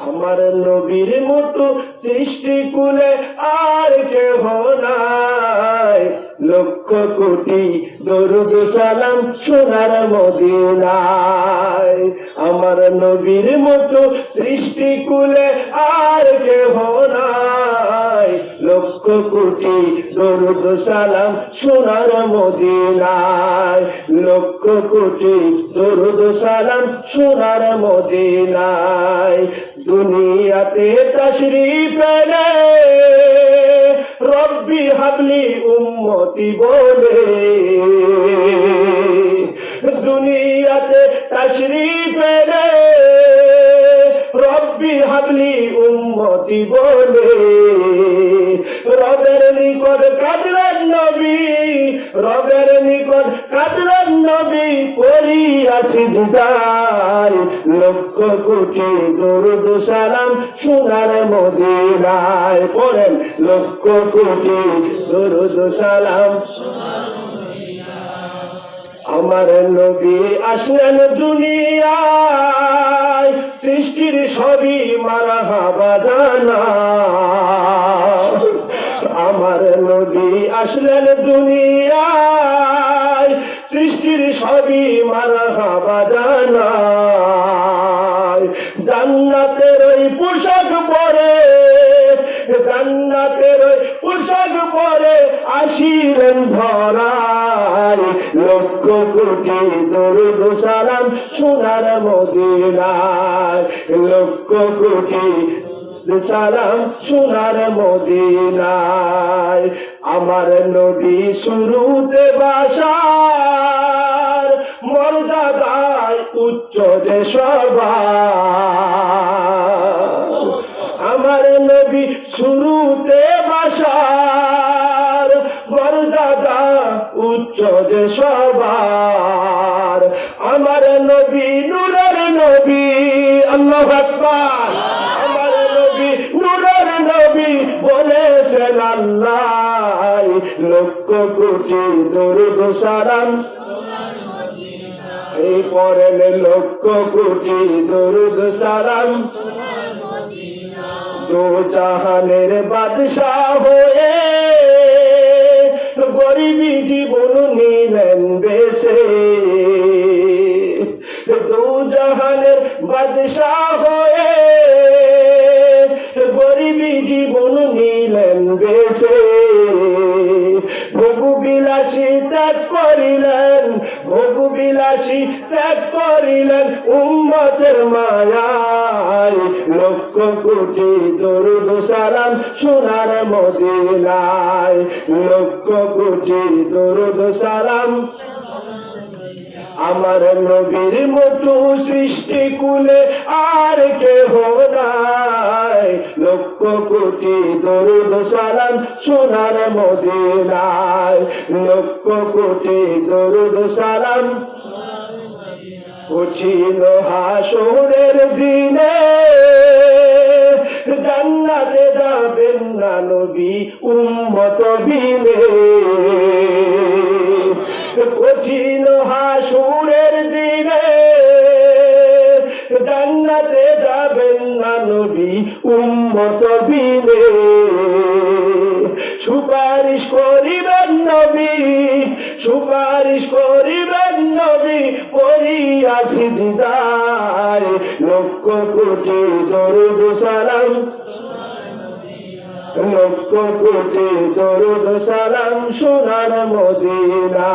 আমার নবীর মতো সৃষ্টিকুলে আর কেহ নাই, লক্ষ কোটি দরুদ সালাম সোনার মদিনায়। আমার নবীর মতো সৃষ্টিকুলে আর কেহ নাই, লক্ষ কোটি দরুদ সালাম সোনার মদিনায়, লক্ষ কোটি দরুদ সালাম সোনার মদিনায়। দুনিয়াতে তাশরীফ এনে রব্বি হাবলি উম্মতি বলে, দুনিয়াতে তাশরীফ এনে রব্বি হাবলি উম্মতি বলে, রবের নিকট কাঁদলেন নবী, রবের নিকট কাঁদলেন নবী করিয়া সিজদায়, লক্ষ কোটি দরুদ সালাম সোনার মদিনায়। পড়েন লক্ষ কোটি দরুদ সালাম। আমার নবী আসলেন দুনিয়ায়, সৃষ্টির সবই মারহাবা জানায়। আমার নবী আসলেন দুনিয়ায়, সৃষ্টির সবই মারহাবা জানায়। জান্নাতের ওই পোশাক পরে, জান্নাতের ওই পোশাক পরে আসিলেন ধরায়, লক্ষ কোটি দরুদ সালাম সোনার মদিনায়, লক্ষ কোটি সালাম সোনার মদিনায়। আমার নবী শুরুতে বাসার মর্যাদায় উচ্চ যে সবার, আমার নবী শুরুতে বাসার মর্যাদা উচ্চ যে সবার। আমার নবী নূরের নবী, আল্লাহু আকবার। আমার নবী নূরের নবী বলেছেন আল্লাহ, লক্ষ কোটি দরুদ সালাম। এই পড়েন লক্ষ কোটি দরুদ সালাম। দো জাহানের বাদশাহ হয়ে গরিবী জীবন নিলেন বেশে, দো জাহানের বাদশাহ হয়ে গরিবী জীবন নিলেন বেশে। ভোগবিলাসী ত্যাগ করিলেন, ভোগবিলাসী ত্যাগ করিলেন উম্মতের মায়ায়, লক্ষ কোটি দরুদ সালাম সোনার মদিনায়, লক্ষ কোটি দরুদ সালাম। আমার নবীর মতো সৃষ্টিকুলে আর কেহ নাই, লক্ষ কোটি দরুদ সালাম সোনার মদিনায়, লক্ষ কোটি দরুদ সালাম। কঠিন হাসরের দিনে জান্নাতে যাবেন না নবী উম্মত বিনে, কঠিন হাসরের দিনে জান্নাতে যাবেন না নবী উম্মত বিনে। সুপারিশ করিবেন নবী, সুপারিশ করিবেন নবী পড়িয়া সিজদায়, লক্ষ কোটি দরুদ সালাম, লক্ষ কোটি দরুদ সালাম সোনার মদিনা।